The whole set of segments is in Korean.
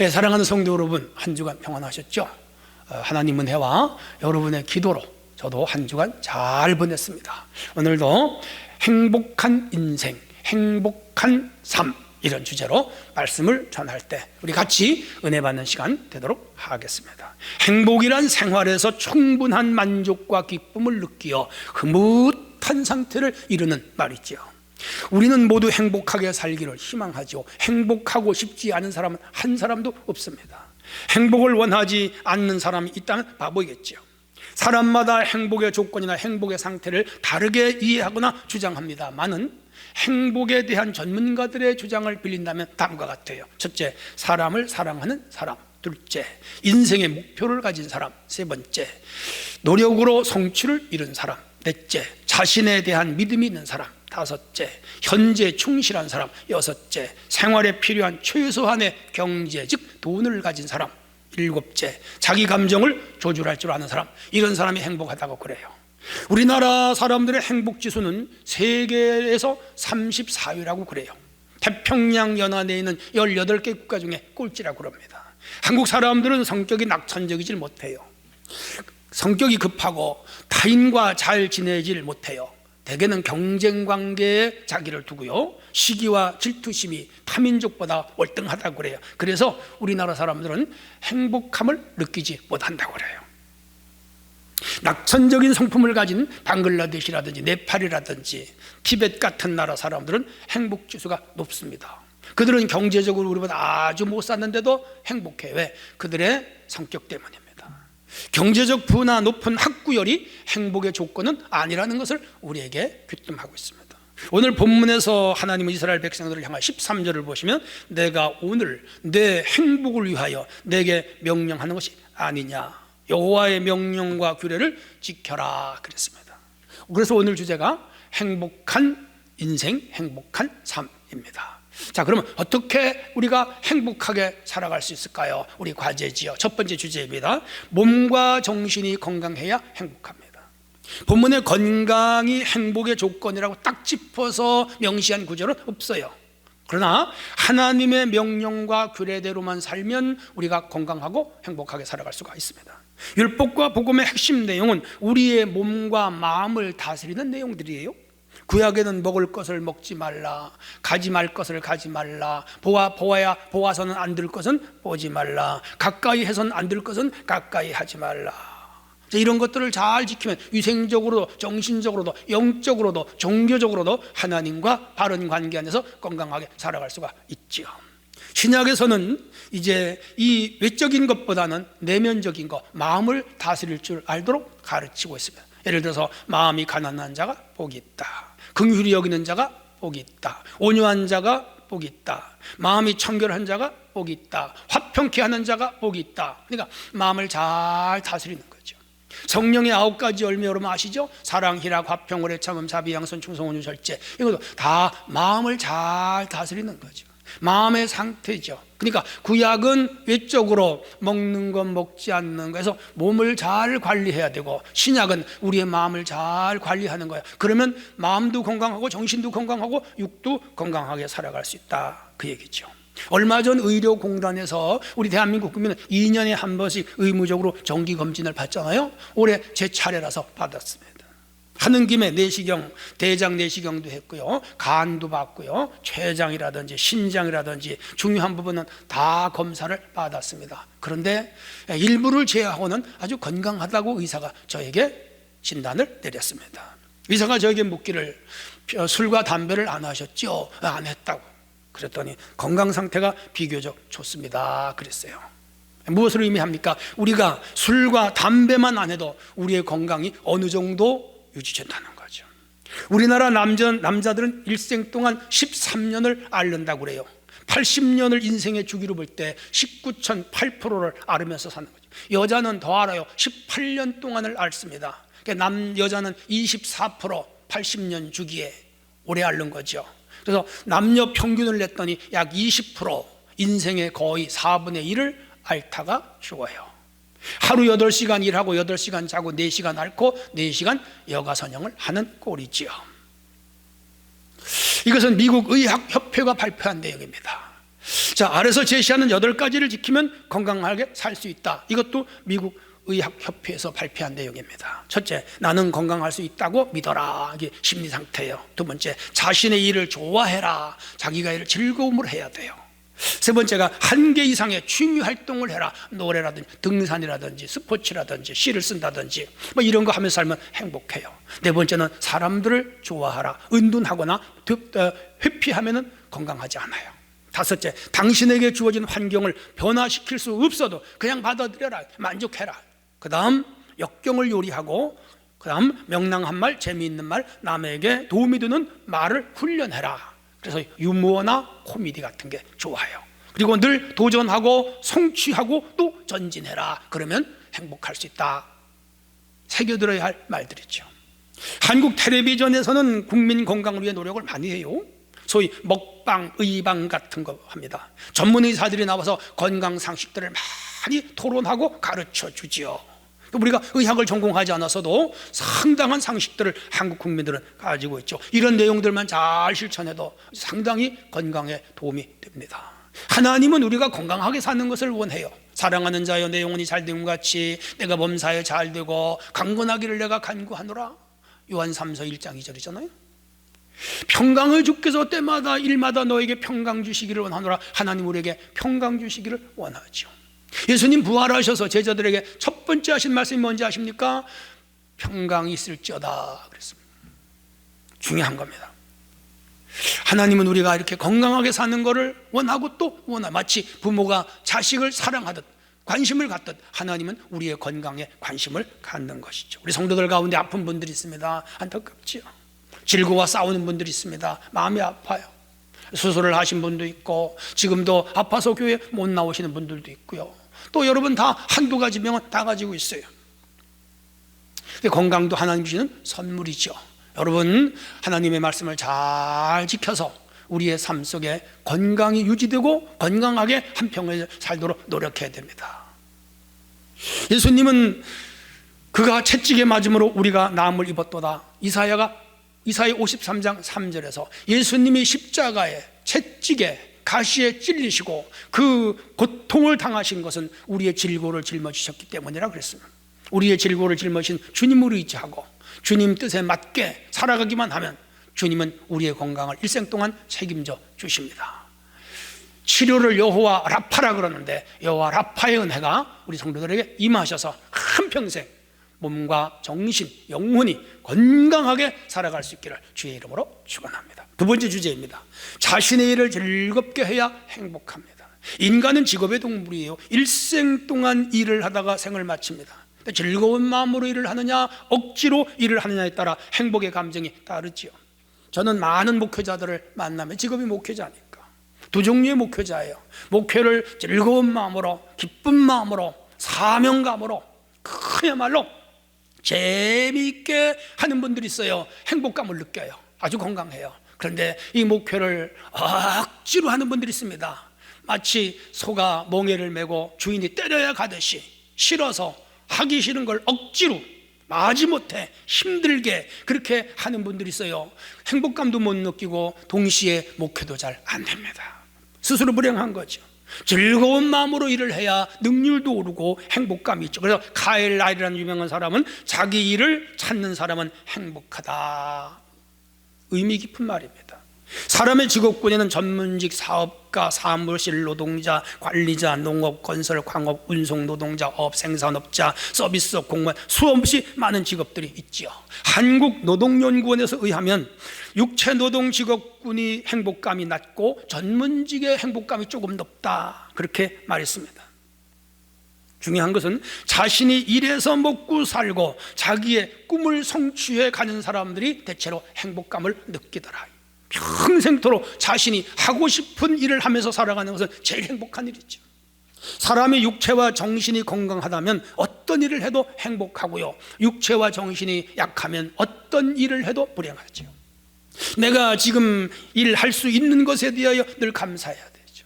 예, 사랑하는 성도 여러분, 한 주간 평안하셨죠? 하나님 은혜와 여러분의 기도로 저도 한 주간 잘 보냈습니다. 오늘도 행복한 인생, 행복한 삶, 이런 주제로 말씀을 전할 때 우리 같이 은혜 받는 시간 되도록 하겠습니다. 행복이란 생활에서 충분한 만족과 기쁨을 느끼어 흐뭇한 상태를 이루는 말이죠. 우리는 모두 행복하게 살기를 희망하죠. 행복하고 싶지 않은 사람은 한 사람도 없습니다. 행복을 원하지 않는 사람이 있다면 바보이겠죠. 사람마다 행복의 조건이나 행복의 상태를 다르게 이해하거나 주장합니다만은 행복에 대한 전문가들의 주장을 빌린다면 다음과 같아요. 첫째, 사람을 사랑하는 사람. 둘째, 인생의 목표를 가진 사람. 세 번째, 노력으로 성취를 이룬 사람. 넷째, 자신에 대한 믿음이 있는 사람. 다섯째, 현재에 충실한 사람. 여섯째, 생활에 필요한 최소한의 경제, 즉 돈을 가진 사람. 일곱째, 자기 감정을 조절할 줄 아는 사람. 이런 사람이 행복하다고 그래요. 우리나라 사람들의 행복지수는 세계에서 34위라고 그래요. 태평양 연안에 있는 18개 국가 중에 꼴찌라고 그럽니다. 한국 사람들은 성격이 낙천적이질 못해요. 성격이 급하고 타인과 잘 지내질 못해요. 대개는 경쟁관계에 자기를 두고요, 시기와 질투심이 타민족보다 월등하다고 그래요. 그래서 우리나라 사람들은 행복함을 느끼지 못한다고 그래요. 낙천적인 성품을 가진 방글라데시라든지 네팔이라든지 티벳 같은 나라 사람들은 행복지수가 높습니다. 그들은 경제적으로 우리보다 아주 못 샀는데도 행복해. 왜? 그들의 성격 때문입니다. 경제적 부나 높은 학구열이 행복의 조건은 아니라는 것을 우리에게 귀뜸하고 있습니다. 오늘 본문에서 하나님은 이스라엘 백성들을 향한 13절을 보시면 내가 오늘 내 행복을 위하여 내게 명령하는 것이 아니냐, 여호와의 명령과 규례를 지켜라 그랬습니다. 그래서 오늘 주제가 행복한 인생, 행복한 삶입니다. 자, 그러면 어떻게 우리가 행복하게 살아갈 수 있을까요? 우리 과제지요. 첫 번째 주제입니다. 몸과 정신이 건강해야 행복합니다. 본문에 건강이 행복의 조건이라고 딱 짚어서 명시한 구절은 없어요. 그러나 하나님의 명령과 규례대로만 살면 우리가 건강하고 행복하게 살아갈 수가 있습니다. 율법과 복음의 핵심 내용은 우리의 몸과 마음을 다스리는 내용들이에요. 구약에는 먹을 것을 먹지 말라, 가지 말 것을 가지 말라, 보아서는 안 들 것은 보지 말라, 가까이 해서는 안 들 것은 가까이 하지 말라. 이런 것들을 잘 지키면 위생적으로도 정신적으로도 영적으로도 종교적으로도 하나님과 바른 관계 안에서 건강하게 살아갈 수가 있지요. 신약에서는 이제 이 외적인 것보다는 내면적인 것, 마음을 다스릴 줄 알도록 가르치고 있습니다. 예를 들어서 마음이 가난한 자가 복이 있다, 긍휼히 여기는 자가 복이 있다, 온유한 자가 복이 있다, 마음이 청결한 자가 복이 있다, 화평케 하는 자가 복이 있다. 그러니까 마음을 잘 다스리는 거죠. 성령의 9가지 열매 여러분 아시죠? 사랑, 희락, 화평, 오래 참음, 자비, 양선, 충성, 온유, 절제. 이것도 다 마음을 잘 다스리는 거죠. 마음의 상태죠. 그러니까 구약은 외적으로 먹는 것 먹지 않는 거에서 몸을 잘 관리해야 되고, 신약은 우리의 마음을 잘 관리하는 거예요. 그러면 마음도 건강하고 정신도 건강하고 육도 건강하게 살아갈 수 있다, 그 얘기죠. 얼마 전 의료공단에서 우리 대한민국 국민은 2년에 한 번씩 의무적으로 정기검진을 받잖아요. 올해 제 차례라서 받았습니다. 하는 김에 내시경, 대장 내시경도 했고요, 간도 받고요, 췌장이라든지 신장이라든지 중요한 부분은 다 검사를 받았습니다. 그런데 일부를 제외하고는 아주 건강하다고 의사가 저에게 진단을 내렸습니다. 의사가 저에게 묻기를 술과 담배를 안 하셨죠? 안 했다고. 그랬더니 건강 상태가 비교적 좋습니다 그랬어요. 무엇을 의미합니까? 우리가 술과 담배만 안 해도 우리의 건강이 어느 정도 유지된다는 거죠. 우리나라 남자들은 일생 동안 13년을 앓는다고 그래요. 80년을 인생의 주기로 볼 때 19.8%를 앓으면서 사는 거죠. 여자는 더 앓아요. 18년 동안을 앓습니다. 여자는 24% 80년 주기에 오래 앓는 거죠. 그래서 남녀 평균을 냈더니 약 20% 인생의 거의 4분의 1을 앓다가 죽어요. 하루 8시간 일하고 8시간 자고 4시간 앓고 4시간 여가선영을 하는 꼴이지요. 이것은 미국 의학협회가 발표한 내용입니다. 자, 아래서 제시하는 8가지를 지키면 건강하게 살 수 있다. 이것도 미국 의학협회에서 발표한 내용입니다. 첫째, 나는 건강할 수 있다고 믿어라. 이게 심리 상태예요. 두 번째, 자신의 일을 좋아해라. 자기가 일을 즐거움으로 해야 돼요. 세 번째가 1개 이상의 취미 활동을 해라. 노래라든지 등산이라든지 스포츠라든지 시를 쓴다든지 뭐 이런 거 하면서 살면 행복해요. 네 번째는 사람들을 좋아하라. 은둔하거나 회피하면 건강하지 않아요. 다섯째, 당신에게 주어진 환경을 변화시킬 수 없어도 그냥 받아들여라. 만족해라. 그 다음 역경을 요리하고, 그 다음 명랑한 말, 재미있는 말, 남에게 도움이 되는 말을 훈련해라. 그래서 유머나 코미디 같은 게 좋아요. 그리고 늘 도전하고 성취하고 또 전진해라. 그러면 행복할 수 있다. 새겨들어야 할 말들이죠. 한국 텔레비전에서는 국민 건강을 위해 노력을 많이 해요. 소위 먹방, 의방 같은 거 합니다. 전문 의사들이 나와서 건강 상식들을 많이 토론하고 가르쳐 주지요. 우리가 의학을 전공하지 않아서도 상당한 상식들을 한국 국민들은 가지고 있죠. 이런 내용들만 잘 실천해도 상당히 건강에 도움이 됩니다. 하나님은 우리가 건강하게 사는 것을 원해요. 사랑하는 자여 내 영혼이 잘됨 같이 내가 범사에 잘되고 강건하기를 내가 간구하노라. 요한 3서 1장 2절이잖아요. 평강을 주께서 때마다 일마다 너에게 평강 주시기를 원하노라. 하나님 우리에게 평강 주시기를 원하죠. 예수님 부활하셔서 제자들에게 첫 번째 하신 말씀이 뭔지 아십니까? 평강이 있을지어다 그랬습니다. 중요한 겁니다. 하나님은 우리가 이렇게 건강하게 사는 것을 원하고 또 원하. 마치 부모가 자식을 사랑하듯 관심을 갖듯 하나님은 우리의 건강에 관심을 갖는 것이죠. 우리 성도들 가운데 아픈 분들이 있습니다. 안타깝지요. 질고와 싸우는 분들이 있습니다. 마음이 아파요. 수술을 하신 분도 있고 지금도 아파서 교회 못 나오시는 분들도 있고요. 또 여러분 다 한두 가지 병은 다 가지고 있어요. 건강도 하나님 주시는 선물이죠. 여러분 하나님의 말씀을 잘 지켜서 우리의 삶 속에 건강이 유지되고 건강하게 한평을 살도록 노력해야 됩니다. 예수님은 그가 채찍에 맞음으로 우리가 나음을 입었도다. 이사야 53장 3절에서 예수님이 십자가에 채찍에 가시에 찔리시고 그 고통을 당하신 것은 우리의 질고를 짊어지셨기 때문이라 그랬습니다. 우리의 질고를 짊어진 주님을 의지하고 주님 뜻에 맞게 살아가기만 하면 주님은 우리의 건강을 일생 동안 책임져 주십니다. 치료를 여호와 라파라 그러는데 여호와 라파의 은혜가 우리 성도들에게 임하셔서 한평생 몸과 정신, 영혼이 건강하게 살아갈 수 있기를 주의 이름으로 축원합니다. 두 번째 주제입니다. 자신의 일을 즐겁게 해야 행복합니다. 인간은 직업의 동물이에요. 일생 동안 일을 하다가 생을 마칩니다. 즐거운 마음으로 일을 하느냐 억지로 일을 하느냐에 따라 행복의 감정이 다르지요. 저는 많은 목회자들을 만나면 직업이 목회자니까 두 종류의 목회자예요. 목회를 즐거운 마음으로 기쁜 마음으로 사명감으로 그야말로 재미있게 하는 분들이 있어요. 행복감을 느껴요. 아주 건강해요. 그런데 이 목회를 억지로 하는 분들이 있습니다. 마치 소가 멍에를 메고 주인이 때려야 가듯이 싫어서 하기 싫은 걸 억지로 마지못해 힘들게 그렇게 하는 분들이 있어요. 행복감도 못 느끼고 동시에 목회도 잘 안 됩니다. 스스로 불행한 거죠. 즐거운 마음으로 일을 해야 능률도 오르고 행복감이 있죠. 그래서 카일 라이라는 유명한 사람은 자기 일을 찾는 사람은 행복하다. 의미 깊은 말입니다. 사람의 직업군에는 전문직, 사업가, 사무실 노동자, 관리자, 농업, 건설, 광업, 운송 노동자, 업, 생산업자, 서비스업 공무원 수없이 많은 직업들이 있지요. 한국노동연구원에서 의하면 육체 노동 직업군이 행복감이 낮고 전문직의 행복감이 조금 높다 그렇게 말했습니다. 중요한 것은 자신이 일해서 먹고 살고 자기의 꿈을 성취해 가는 사람들이 대체로 행복감을 느끼더라. 평생토록 자신이 하고 싶은 일을 하면서 살아가는 것은 제일 행복한 일이죠. 사람의 육체와 정신이 건강하다면 어떤 일을 해도 행복하고요, 육체와 정신이 약하면 어떤 일을 해도 불행하죠. 내가 지금 일할 수 있는 것에 대하여 늘 감사해야 되죠.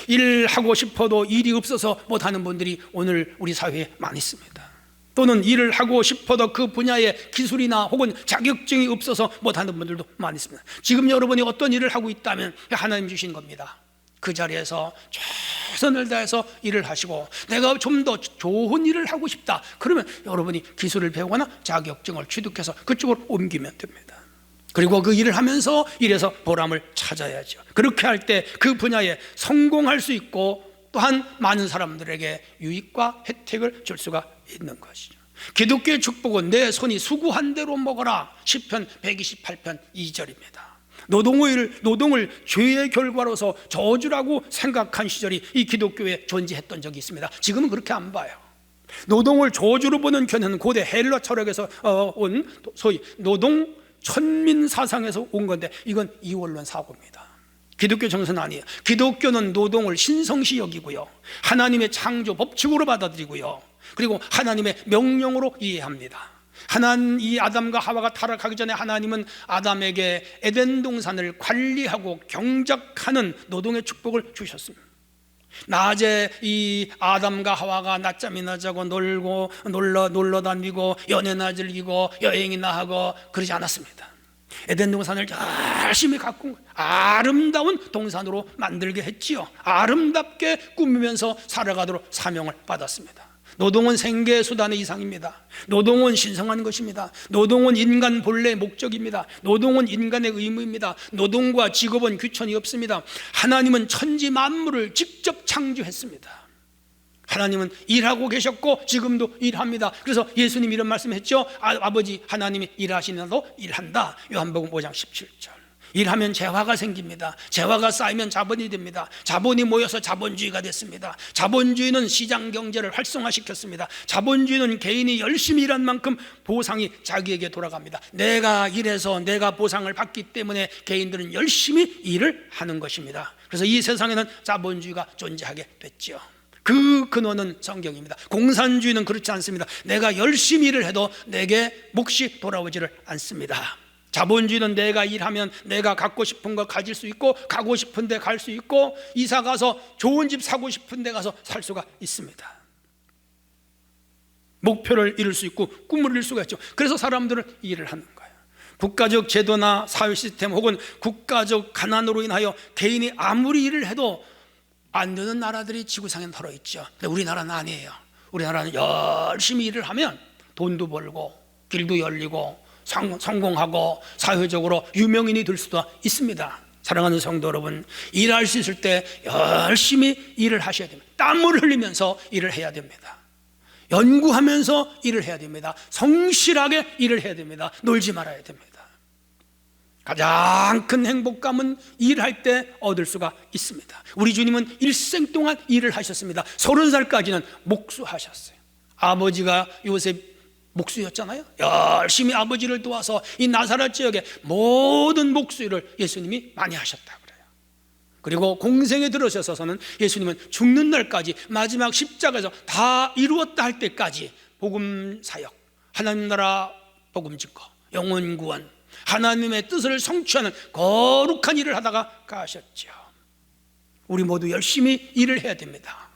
일하고 싶어도 일이 없어서 못하는 분들이 오늘 우리 사회에 많이 있습니다. 또는 일을 하고 싶어도 그 분야의 기술이나 혹은 자격증이 없어서 못하는 분들도 많이 있습니다. 지금 여러분이 어떤 일을 하고 있다면 하나님 주신 겁니다. 그 자리에서 최선을 다해서 일을 하시고, 내가 좀 더 좋은 일을 하고 싶다 그러면 여러분이 기술을 배우거나 자격증을 취득해서 그쪽으로 옮기면 됩니다. 그리고 그 일을 하면서 일에서 보람을 찾아야죠. 그렇게 할 때 그 분야에 성공할 수 있고, 또한 많은 사람들에게 유익과 혜택을 줄 수가 있는 것이죠. 기독교의 축복은 내 손이 수고한 대로 먹어라, 시편 128편 2절입니다. 노동을 죄의 결과로서 저주라고 생각한 시절이 이 기독교에 존재했던 적이 있습니다. 지금은 그렇게 안 봐요. 노동을 저주로 보는 견해는 고대 헬라 철학에서 온 소위 노동 천민 사상에서 온 건데, 이건 이원론 사고입니다. 기독교 정서는 아니에요. 기독교는 노동을 신성시 여기고요, 하나님의 창조 법칙으로 받아들이고요, 그리고 하나님의 명령으로 이해합니다. 이 아담과 하와가 타락하기 전에 하나님은 아담에게 에덴 동산을 관리하고 경작하는 노동의 축복을 주셨습니다. 낮에 이 아담과 하와가 낮잠이나 자고 놀러 다니고 연애나 즐기고 여행이나 하고 그러지 않았습니다. 에덴 동산을 열심히 가꾸고 아름다운 동산으로 만들게 했지요. 아름답게 꾸미면서 살아가도록 사명을 받았습니다. 노동은 생계 수단의 이상입니다. 노동은 신성한 것입니다. 노동은 인간 본래의 목적입니다. 노동은 인간의 의무입니다. 노동과 직업은 규천이 없습니다. 하나님은 천지 만물을 직접 창조했습니다. 하나님은 일하고 계셨고 지금도 일합니다. 그래서 예수님 이런 말씀했죠. 아버지 하나님이 일하시나도 일한다. 요한복음 5장 17절. 일하면 재화가 생깁니다. 재화가 쌓이면 자본이 됩니다. 자본이 모여서 자본주의가 됐습니다. 자본주의는 시장 경제를 활성화시켰습니다. 자본주의는 개인이 열심히 일한 만큼 보상이 자기에게 돌아갑니다. 내가 일해서 내가 보상을 받기 때문에 개인들은 열심히 일을 하는 것입니다. 그래서 이 세상에는 자본주의가 존재하게 됐죠. 그 근원은 성경입니다. 공산주의는 그렇지 않습니다. 내가 열심히 일을 해도 내게 몫이 돌아오지를 않습니다. 자본주의는 내가 일하면 내가 갖고 싶은 거 가질 수 있고, 가고 싶은 데 갈 수 있고, 이사 가서 좋은 집 사고 싶은 데 가서 살 수가 있습니다. 목표를 이룰 수 있고 꿈을 이룰 수가 있죠. 그래서 사람들은 일을 하는 거예요. 국가적 제도나 사회 시스템 혹은 국가적 가난으로 인하여 개인이 아무리 일을 해도 안 되는 나라들이 지구상에 털어 있죠. 근데 우리나라는 아니에요. 우리나라는 열심히 일을 하면 돈도 벌고 길도 열리고 성공하고 사회적으로 유명인이 될 수도 있습니다. 사랑하는 성도 여러분, 일할 수 있을 때 열심히 일을 하셔야 됩니다. 땀을 흘리면서 일을 해야 됩니다. 연구하면서 일을 해야 됩니다. 성실하게 일을 해야 됩니다. 놀지 말아야 됩니다. 가장 큰 행복감은 일할 때 얻을 수가 있습니다. 우리 주님은 일생 동안 일을 하셨습니다. 30살까지는 목수하셨어요. 아버지가 요셉 목수였잖아요. 열심히 아버지를 도와서 이 나사렛 지역의 모든 목수일을 예수님이 많이 하셨다 그래요. 그리고 공생에 들어서서는 예수님은 죽는 날까지, 마지막 십자가에서 다 이루었다 할 때까지 복음 사역, 하나님 나라 복음 증거, 영혼 구원, 하나님의 뜻을 성취하는 거룩한 일을 하다가 가셨죠. 우리 모두 열심히 일을 해야 됩니다.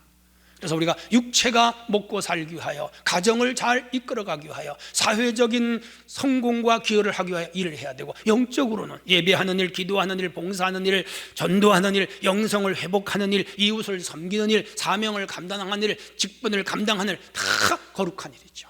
그래서 우리가 육체가 먹고 살기 위하여, 가정을 잘 이끌어가기 위하여, 사회적인 성공과 기여를 하기 위하여 일을 해야 되고, 영적으로는 예배하는 일, 기도하는 일, 봉사하는 일, 전도하는 일, 영성을 회복하는 일, 이웃을 섬기는 일, 사명을 감당하는 일, 직분을 감당하는 일, 다 거룩한 일이죠.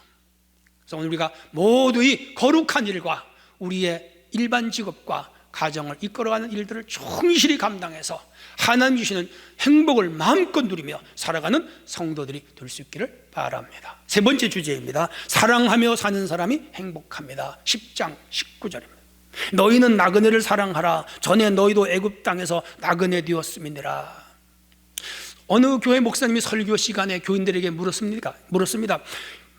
그래서 오늘 우리가 모두 이 거룩한 일과 우리의 일반 직업과 가정을 이끌어가는 일들을 충실히 감당해서 하나님 주시는 행복을 마음껏 누리며 살아가는 성도들이 될 수 있기를 바랍니다. 세 번째 주제입니다. 사랑하며 사는 사람이 행복합니다. 10장 19절입니다. 너희는 나그네를 사랑하라. 전에 너희도 애굽 땅에서 나그네 되었음이니라. 어느 교회 목사님이 설교 시간에 교인들에게 물었습니다.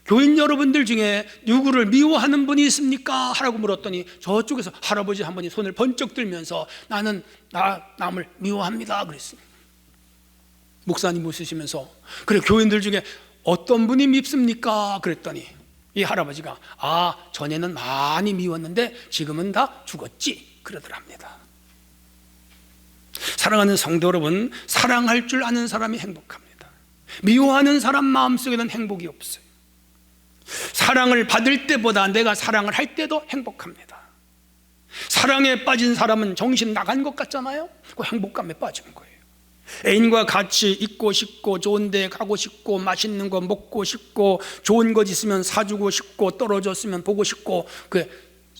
교인 여러분들 중에 누구를 미워하는 분이 있습니까? 하라고 물었더니 저쪽에서 할아버지 한 분이 손을 번쩍 들면서 나는 남을 미워합니다 그랬습니다. 목사님 웃으시면서 그래 교인들 중에 어떤 분이 밉습니까? 그랬더니 이 할아버지가 전에는 많이 미웠는데 지금은 다 죽었지 그러더랍니다. 사랑하는 성도 여러분, 사랑할 줄 아는 사람이 행복합니다. 미워하는 사람 마음속에는 행복이 없어요. 사랑을 받을 때보다 내가 사랑을 할 때도 행복합니다. 사랑에 빠진 사람은 정신 나간 것 같잖아요. 그 행복감에 빠진 거예요. 애인과 같이 있고 싶고, 좋은 데 가고 싶고, 맛있는 거 먹고 싶고, 좋은 것 있으면 사주고 싶고, 떨어졌으면 보고 싶고, 그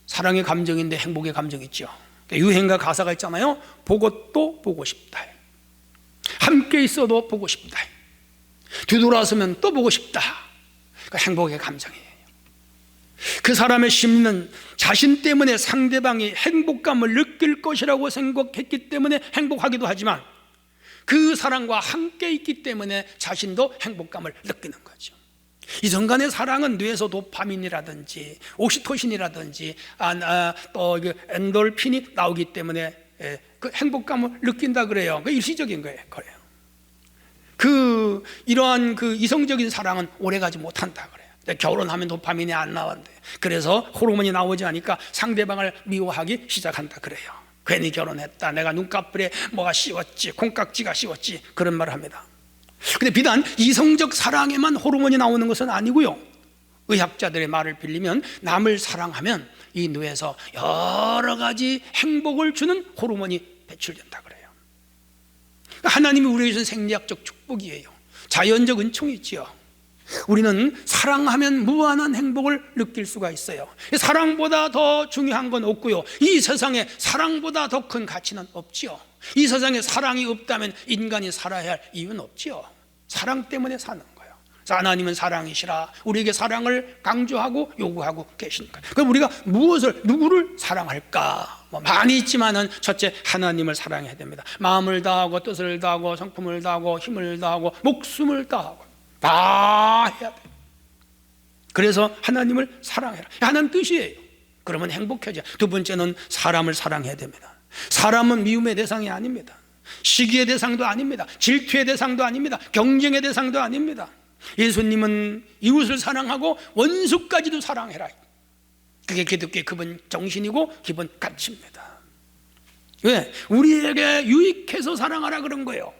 사랑의 감정인데 행복의 감정이 있죠. 유행가 가사가 있잖아요. 보고 또 보고 싶다, 함께 있어도 보고 싶다, 뒤돌아서면 또 보고 싶다. 그 행복의 감정이에요. 그 사람의 심리는 자신 때문에 상대방이 행복감을 느낄 것이라고 생각했기 때문에 행복하기도 하지만, 그 사람과 함께 있기 때문에 자신도 행복감을 느끼는 거죠. 이성간의 사랑은 뇌에서 도파민이라든지 옥시토신이라든지 또 엔돌핀이 나오기 때문에 그 행복감을 느낀다 그래요. 그 일시적인 거예요. 이러한 이성적인 사랑은 오래가지 못한다 그래요. 결혼하면 도파민이 안 나온대. 그래서 호르몬이 나오지 않으니까 상대방을 미워하기 시작한다 그래요. 괜히 결혼했다, 내가 눈꺼풀에 뭐가 씌웠지, 콩깍지가 씌웠지, 그런 말을 합니다. 근데 비단 이성적 사랑에만 호르몬이 나오는 것은 아니고요, 의학자들의 말을 빌리면 남을 사랑하면 이 뇌에서 여러 가지 행복을 주는 호르몬이 배출된다 그래요. 하나님이 우리에게 주신 생리학적 축복이에요. 자연적 은총이지요. 우리는 사랑하면 무한한 행복을 느낄 수가 있어요. 사랑보다 더 중요한 건 없고요, 이 세상에 사랑보다 더 큰 가치는 없지요. 이 세상에 사랑이 없다면 인간이 살아야 할 이유는 없지요. 사랑 때문에 사는 거예요. 하나님은 사랑이시라 우리에게 사랑을 강조하고 요구하고 계시니까. 그럼 우리가 누구를 사랑할까? 많이 있지만은 첫째, 하나님을 사랑해야 됩니다. 마음을 다하고 뜻을 다하고 성품을 다하고 힘을 다하고 목숨을 다하고 다 해야 돼요. 그래서 하나님을 사랑해라, 하나님 뜻이에요. 그러면 행복해져. 두 번째는 사람을 사랑해야 됩니다. 사람은 미움의 대상이 아닙니다. 시기의 대상도 아닙니다. 질투의 대상도 아닙니다. 경쟁의 대상도 아닙니다. 예수님은 이웃을 사랑하고 원수까지도 사랑해라. 그게 기독교의 기본 정신이고 기본 가치입니다. 왜? 우리에게 유익해서 사랑하라 그런 거예요.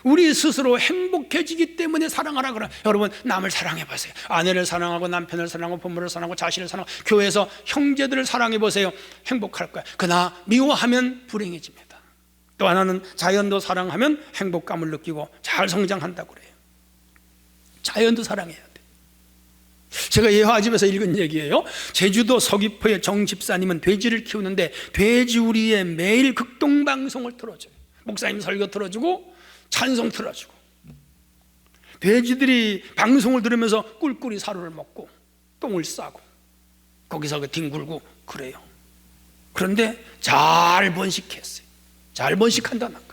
우리 스스로 행복해지기 때문에 사랑하라 그래. 여러분, 남을 사랑해 보세요. 아내를 사랑하고 남편을 사랑하고 부모를 사랑하고 자신을 사랑하고 교회에서 형제들을 사랑해 보세요. 행복할 거야. 그러나 미워하면 불행해집니다. 또 하나는 자연도 사랑하면 행복감을 느끼고 잘 성장한다고 그래요. 자연도 사랑해야 돼. 제가 예화집에서 읽은 얘기예요. 제주도 서귀포의 정 집사님은 돼지를 키우는데 돼지우리에 매일 극동방송을 틀어줘요. 목사님 설교 틀어주고 찬송 틀어주고, 돼지들이 방송을 들으면서 꿀꿀이 사료를 먹고 똥을 싸고 거기서 뒹굴고 그래요. 그런데 잘 번식했어요. 잘 번식한다는 거예요.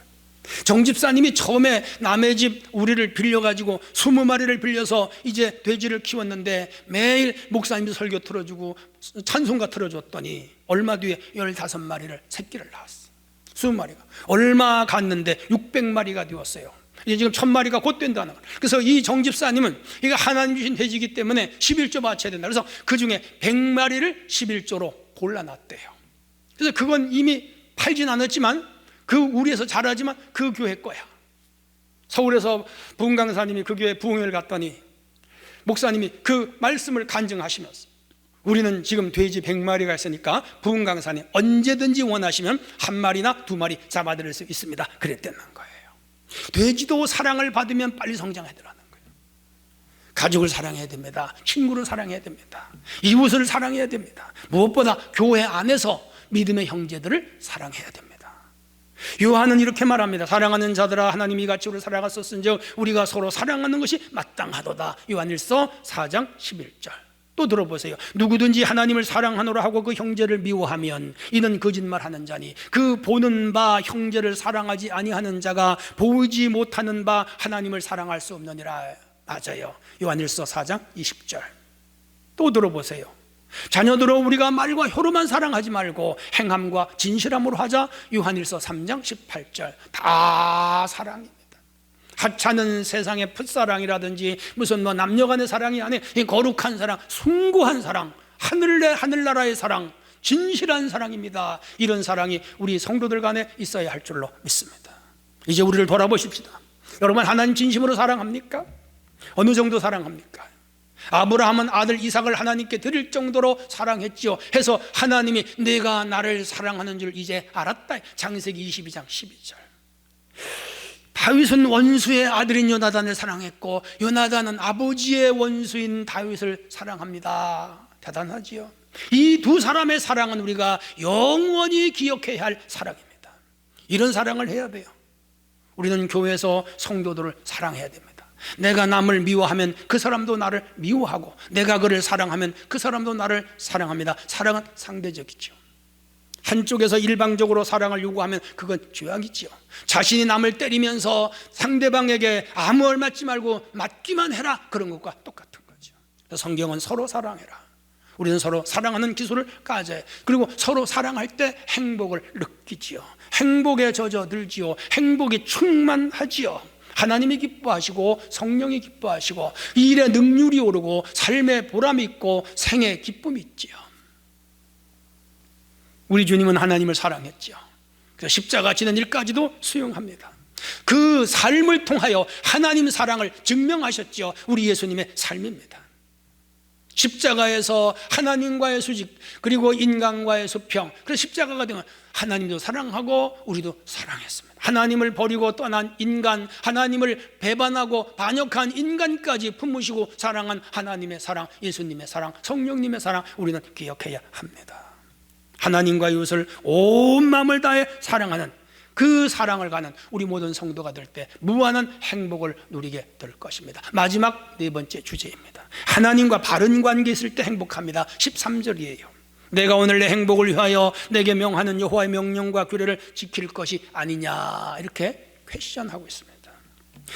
정 집사님이 처음에 남의 집 우리를 빌려가지고 20마리를 빌려서 이제 돼지를 키웠는데 매일 목사님이 설교 틀어주고 찬송가 틀어줬더니 얼마 뒤에 15마리를 새끼를 낳았어요. 20마리가 얼마 갔는데 600마리가 되었어요. 이제 지금 1000마리가 곧 된다는 거예요. 그래서 이 정집사님은 이거 하나님 주신 돼지이기 때문에 11조 바쳐야 된다. 그래서 그 중에 100마리를 11조로 골라놨대요. 그래서 그건 이미 팔진 않았지만 그 우리에서 자라지만 그 교회 거야. 서울에서 부흥강사님이 그 교회 부흥회를 갔더니 목사님이 그 말씀을 간증하시면서, 우리는 지금 돼지 100마리가 있으니까 부흥 강사님 언제든지 원하시면 1마리나 2마리 잡아드릴 수 있습니다, 그랬다는 거예요. 돼지도 사랑을 받으면 빨리 성장해야 되라는 거예요. 가족을 사랑해야 됩니다. 친구를 사랑해야 됩니다. 이웃을 사랑해야 됩니다. 무엇보다 교회 안에서 믿음의 형제들을 사랑해야 됩니다. 요한은 이렇게 말합니다. 사랑하는 자들아, 하나님이 이같이 우리를 사랑하셨은즉 우리가 서로 사랑하는 것이 마땅하도다. 요한일서 4장 11절. 또 들어보세요. 누구든지 하나님을 사랑하노라 하고 그 형제를 미워하면 이는 거짓말하는 자니 그 보는 바 형제를 사랑하지 아니하는 자가 보이지 못하는 바 하나님을 사랑할 수 없느니라. 맞아요. 요한일서 4장 20절. 또 들어보세요. 자녀들아, 우리가 말과 혀로만 사랑하지 말고 행함과 진실함으로 하자. 요한일서 3장 18절. 다 사랑입니다. 하찮은 세상의 풋사랑이라든지 무슨 남녀간의 사랑이 아닌 이 거룩한 사랑, 숭고한 사랑, 하늘나라의 사랑, 진실한 사랑입니다. 이런 사랑이 우리 성도들 간에 있어야 할 줄로 믿습니다. 이제 우리를 돌아보십시다. 여러분, 하나님 진심으로 사랑합니까? 어느 정도 사랑합니까? 아브라함은 아들 이삭을 하나님께 드릴 정도로 사랑했지요. 해서 하나님이 내가 나를 사랑하는 줄 이제 알았다. 창세기 22장 12절. 다윗은 원수의 아들인 요나단을 사랑했고 요나단은 아버지의 원수인 다윗을 사랑합니다. 대단하지요. 이 두 사람의 사랑은 우리가 영원히 기억해야 할 사랑입니다. 이런 사랑을 해야 돼요. 우리는 교회에서 성도들을 사랑해야 됩니다. 내가 남을 미워하면 그 사람도 나를 미워하고, 내가 그를 사랑하면 그 사람도 나를 사랑합니다. 사랑은 상대적이죠. 한쪽에서 일방적으로 사랑을 요구하면 그건 죄악이지요. 자신이 남을 때리면서 상대방에게 아무 얼 맞지 말고 맞기만 해라, 그런 것과 똑같은 거죠. 성경은 서로 사랑해라. 우리는 서로 사랑하는 기술을 가져야, 그리고 서로 사랑할 때 행복을 느끼지요. 행복에 젖어들지요. 행복이 충만하지요. 하나님이 기뻐하시고 성령이 기뻐하시고 일의 능률이 오르고 삶의 보람이 있고 생의 기쁨이 있지요. 우리 주님은 하나님을 사랑했죠. 그래서 십자가 지는 일까지도 수용합니다. 그 삶을 통하여 하나님 사랑을 증명하셨죠. 우리 예수님의 삶입니다. 십자가에서 하나님과의 수직, 그리고 인간과의 수평, 그래서 십자가가 되면 하나님도 사랑하고 우리도 사랑했습니다. 하나님을 버리고 떠난 인간, 하나님을 배반하고 반역한 인간까지 품으시고 사랑한 하나님의 사랑, 예수님의 사랑, 성령님의 사랑, 우리는 기억해야 합니다. 하나님과 이웃을 온 마음을 다해 사랑하는 그 사랑을 가는 우리 모든 성도가 될 때 무한한 행복을 누리게 될 것입니다. 마지막 네 번째 주제입니다. 하나님과 바른 관계 있을 때 행복합니다. 13절이에요. 내가 오늘 내 행복을 위하여 내게 명하는 여호와의 명령과 규례를 지킬 것이 아니냐, 이렇게 퀘스천하고 있습니다.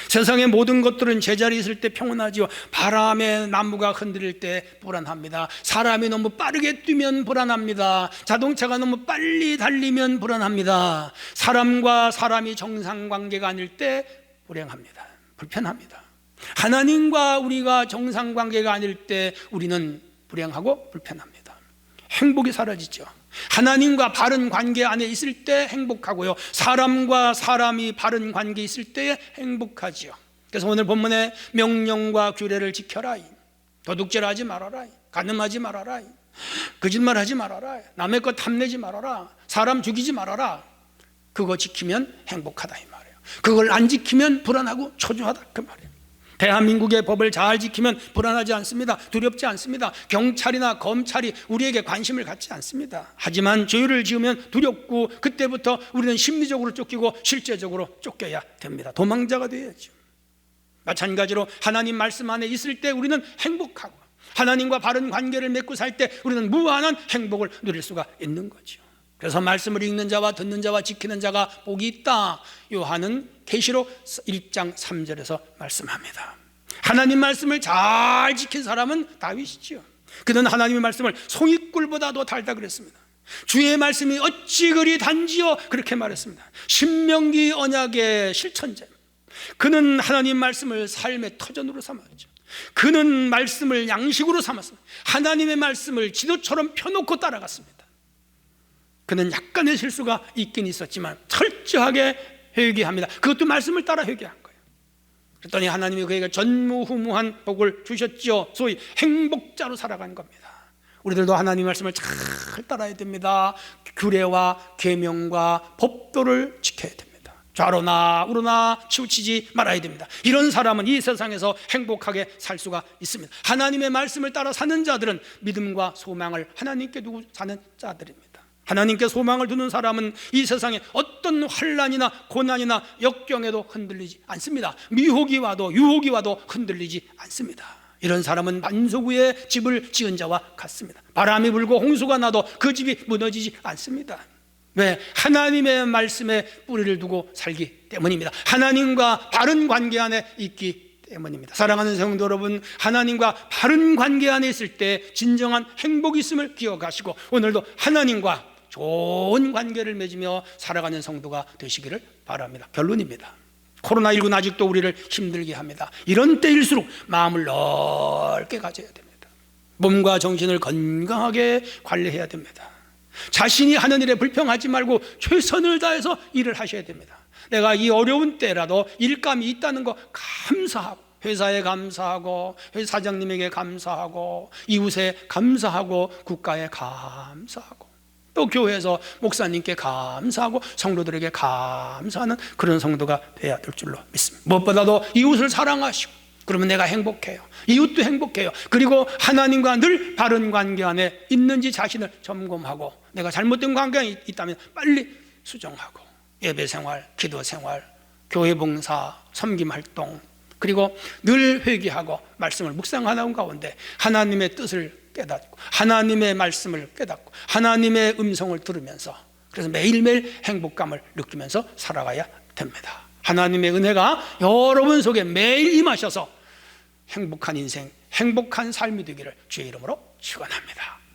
세상의 모든 것들은 제자리에 있을 때 평온하지요. 바람에 나무가 흔들릴 때 불안합니다. 사람이 너무 빠르게 뛰면 불안합니다. 자동차가 너무 빨리 달리면 불안합니다. 사람과 사람이 정상관계가 아닐 때 불행합니다. 불편합니다. 하나님과 우리가 정상관계가 아닐 때 우리는 불행하고 불편합니다. 행복이 사라지죠. 하나님과 바른 관계 안에 있을 때 행복하고요, 사람과 사람이 바른 관계 있을 때에 행복하지요. 그래서 오늘 본문에 명령과 규례를 지켜라, 도둑질하지 말아라, 간음하지 말아라, 거짓말하지 말아라, 남의 것 탐내지 말아라, 사람 죽이지 말아라, 그거 지키면 행복하다 이 말이에요. 그걸 안 지키면 불안하고 초조하다 그 말이에요. 대한민국의 법을 잘 지키면 불안하지 않습니다. 두렵지 않습니다. 경찰이나 검찰이 우리에게 관심을 갖지 않습니다. 하지만 죄를 지으면 두렵고 그때부터 우리는 심리적으로 쫓기고 실제적으로 쫓겨야 됩니다. 도망자가 되어야죠. 마찬가지로 하나님 말씀 안에 있을 때 우리는 행복하고 하나님과 바른 관계를 맺고 살 때 우리는 무한한 행복을 누릴 수가 있는 거죠. 그래서 말씀을 읽는 자와 듣는 자와 지키는 자가 복이 있다, 요한은 계시록 1장 3절에서 말씀합니다. 하나님 말씀을 잘 지킨 사람은 다윗이지요. 그는 하나님의 말씀을 송이꿀보다도 달다 그랬습니다. 주의 말씀이 어찌 그리 단지요, 그렇게 말했습니다. 신명기 언약의 실천자. 그는 하나님 말씀을 삶의 터전으로 삼았죠. 그는 말씀을 양식으로 삼았습니다. 하나님의 말씀을 지도처럼 펴놓고 따라갔습니다. 그는 약간의 실수가 있긴 있었지만 철저하게 회개합니다. 그것도 말씀을 따라 회개한 거예요. 그랬더니 하나님이 그에게 전무후무한 복을 주셨죠. 소위 행복자로 살아간 겁니다. 우리들도 하나님 말씀을 잘 따라야 됩니다. 규례와 계명과 법도를 지켜야 됩니다. 좌로나 우로나 치우치지 말아야 됩니다. 이런 사람은 이 세상에서 행복하게 살 수가 있습니다. 하나님의 말씀을 따라 사는 자들은 믿음과 소망을 하나님께 두고 사는 자들입니다. 하나님께 소망을 두는 사람은 이 세상에 어떤 환난이나 고난이나 역경에도 흔들리지 않습니다. 미혹이 와도 유혹이 와도 흔들리지 않습니다. 이런 사람은 반석 위에 집을 지은 자와 같습니다. 바람이 불고 홍수가 나도 그 집이 무너지지 않습니다. 왜? 하나님의 말씀에 뿌리를 두고 살기 때문입니다. 하나님과 바른 관계 안에 있기 때문입니다. 사랑하는 성도 여러분, 하나님과 바른 관계 안에 있을 때 진정한 행복이 있음을 기억하시고 오늘도 하나님과 좋은 관계를 맺으며 살아가는 성도가 되시기를 바랍니다. 결론입니다. 코로나19는 아직도 우리를 힘들게 합니다. 이런 때일수록 마음을 넓게 가져야 됩니다. 몸과 정신을 건강하게 관리해야 됩니다. 자신이 하는 일에 불평하지 말고 최선을 다해서 일을 하셔야 됩니다. 내가 이 어려운 때라도 일감이 있다는 거 감사하고, 회사에 감사하고, 회사 사장님에게 감사하고, 이웃에 감사하고, 국가에 감사하고, 또 교회에서 목사님께 감사하고 성도들에게 감사하는 그런 성도가 돼야 될 줄로 믿습니다. 무엇보다도 이웃을 사랑하시고, 그러면 내가 행복해요. 이웃도 행복해요. 그리고 하나님과 늘 바른 관계 안에 있는지 자신을 점검하고, 내가 잘못된 관계가 있다면 빨리 수정하고, 예배 생활, 기도 생활, 교회 봉사, 섬김 활동, 그리고 늘 회개하고 말씀을 묵상하는 가운데 하나님의 뜻을 깨닫고, 하나님의 말씀을 깨닫고, 하나님의 음성을 들으면서, 그래서 매일매일 행복감을 느끼면서 살아가야 됩니다. 하나님의 은혜가 여러분 속에 매일 임하셔서 행복한 인생, 행복한 삶이 되기를 주의 이름으로 축원합니다.